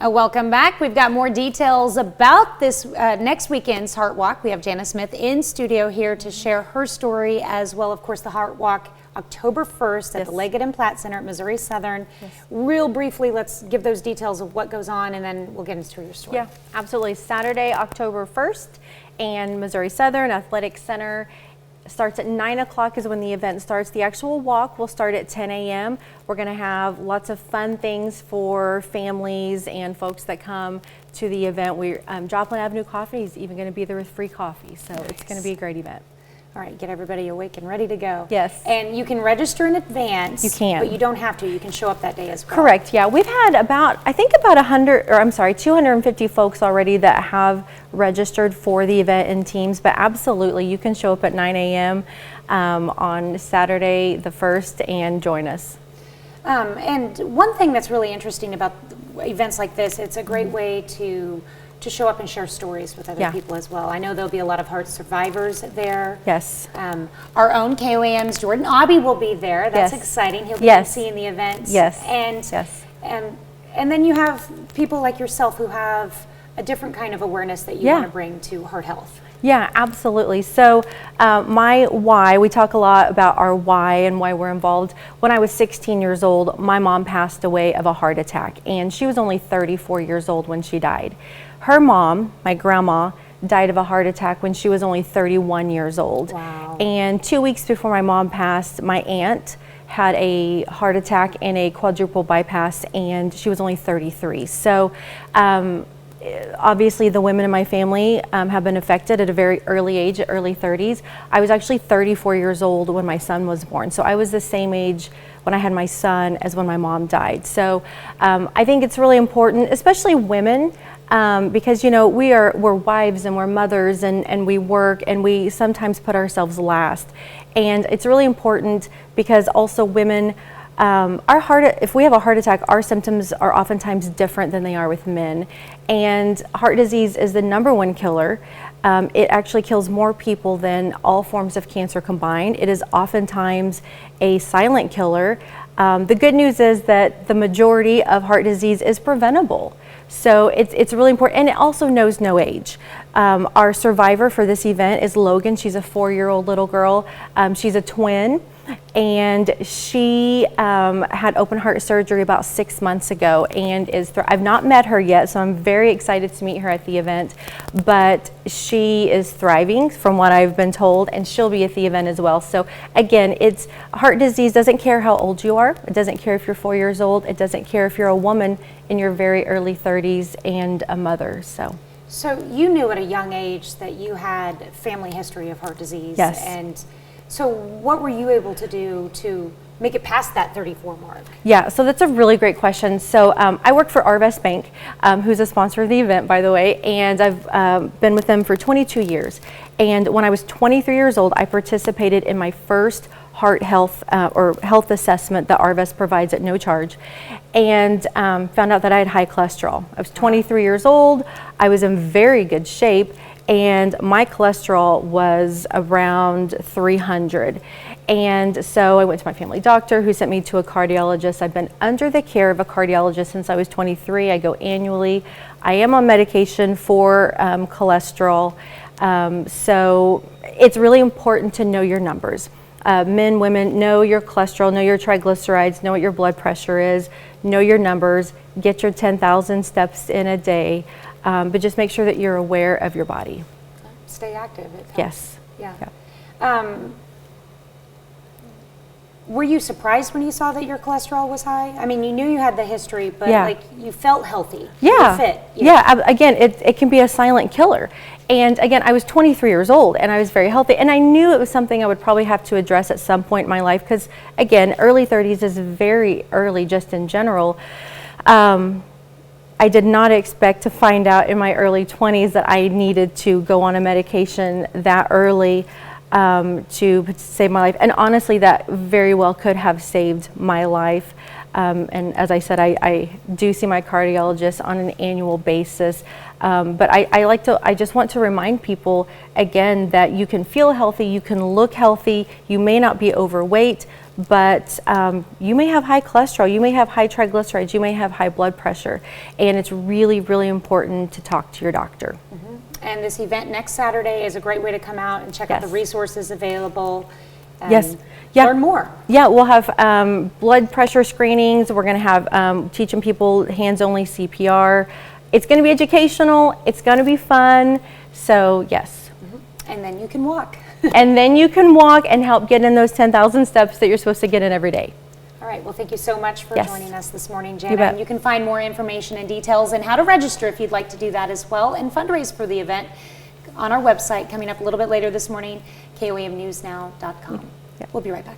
Welcome back. We've got more details about this next weekend's Heart Walk. We have Jana Smith in studio here to share her story, as well, of course, the Heart Walk October 1st at the Leggett and Platt Center at Missouri Southern. Real briefly, let's give those details of what goes on, and then we'll get into your story. Yeah, absolutely. Saturday, October 1st, and Missouri Southern Athletic Center. Starts at 9 o'clock is when the event starts. The actual walk will start at 10 a.m. We're going to have lots of fun things for families and folks that come to the event. Joplin Avenue Coffee is even going to be there with free coffee, so it's going to be a great event. All right, get everybody awake and ready to go. Yes. And you can register in advance. You can. But you don't have to. You can show up that day as well. Correct, yeah. We've had about 250 folks already that have registered for the event in teams, but absolutely, you can show up at 9 a.m. On Saturday the 1st and join us. And one thing that's really interesting about events like this, it's a great way to show up and share stories with other people as well. I know there'll be a lot of heart survivors there. Yes. Our own KOAM's Jordan Obby will be there. That's exciting. He'll be seeing the event. Yes. And then you have people like yourself who have a different kind of awareness that you want to bring to heart health. Yeah, absolutely. So my why, we talk a lot about our why and why we're involved. When I was 16 years old, my mom passed away of a heart attack, and she was only 34 years old when she died. Her mom, my grandma, died of a heart attack when she was only 31 years old. Wow. And 2 weeks before my mom passed, my aunt had a heart attack and a quadruple bypass, and she was only 33. So obviously the women in my family have been affected at a very early age, at early 30s. I was actually 34 years old when my son was born. So I was the same age when I had my son as when my mom died. So I think it's really important, especially women, because we're wives and we're mothers and we work and we sometimes put ourselves last. And it's really important because also women, if we have a heart attack, our symptoms are oftentimes different than they are with men. And heart disease is the #1 killer. It actually kills more people than all forms of cancer combined. It is oftentimes a silent killer. The good news is that the majority of heart disease is preventable. So it's really important, and it also knows no age. Our survivor for this event is Logan. She's a 4-year-old little girl. She's a twin, and she had open heart surgery about 6 months ago, and I've not met her yet, so I'm very excited to meet her at the event. But she is thriving, from what I've been told, and she'll be at the event as well. So again, heart disease doesn't care how old you are. It doesn't care if you're 4 years old. It doesn't care if you're a woman in your very early 30s and a mother. So you knew at a young age that you had family history of heart disease. Yes. And so what were you able to do to make it past that 34 mark? Yeah, so that's a really great question. So I work for Arvest Bank, who's a sponsor of the event, by the way, and I've been with them for 22 years. And when I was 23 years old, I participated in my first heart health or health assessment that Arvest provides at no charge, and found out that I had high cholesterol. I was 23 years old. I was in very good shape, and my cholesterol was around 300. And so I went to my family doctor, who sent me to a cardiologist. I've been under the care of a cardiologist since I was 23. I go annually. I am on medication for cholesterol. So it's really important to know your numbers. Men, women, know your cholesterol, know your triglycerides, know what your blood pressure is, know your numbers, get your 10,000 steps in a day, but just make sure that you're aware of your body. Stay active. Yes. Yeah. Were you surprised when you saw that your cholesterol was high? I mean, you knew you had the history, but you felt healthy. You were fit. Again, it can be a silent killer. And again, I was 23 years old and I was very healthy, and I knew it was something I would probably have to address at some point in my life, because again, early 30s is very early just in general. I did not expect to find out in my early 20s that I needed to go on a medication that early to save my life. And honestly, that very well could have saved my life. And as I said, I do see my cardiologist on an annual basis. But I just want to remind people again that you can feel healthy, you can look healthy, you may not be overweight, but you may have high cholesterol, you may have high triglycerides, you may have high blood pressure, and it's really, really important to talk to your doctor. And this event next Saturday is a great way to come out and check out the resources available. And Yes. Yeah. learn more. Yeah, we'll have blood pressure screenings. We're going to have teaching people hands-only CPR. It's going to be educational. It's going to be fun. So yes. And then you can walk. And then you can walk and help get in those 10,000 steps that you're supposed to get in every day. All right. Well, thank you so much for Yes. joining us this morning, You Jana. bet. And you can find more information and details and how to register if you'd like to do that as well, and fundraise for the event on our website coming up a little bit later this morning, KOAMnewsnow.com. Yeah. We'll be right back.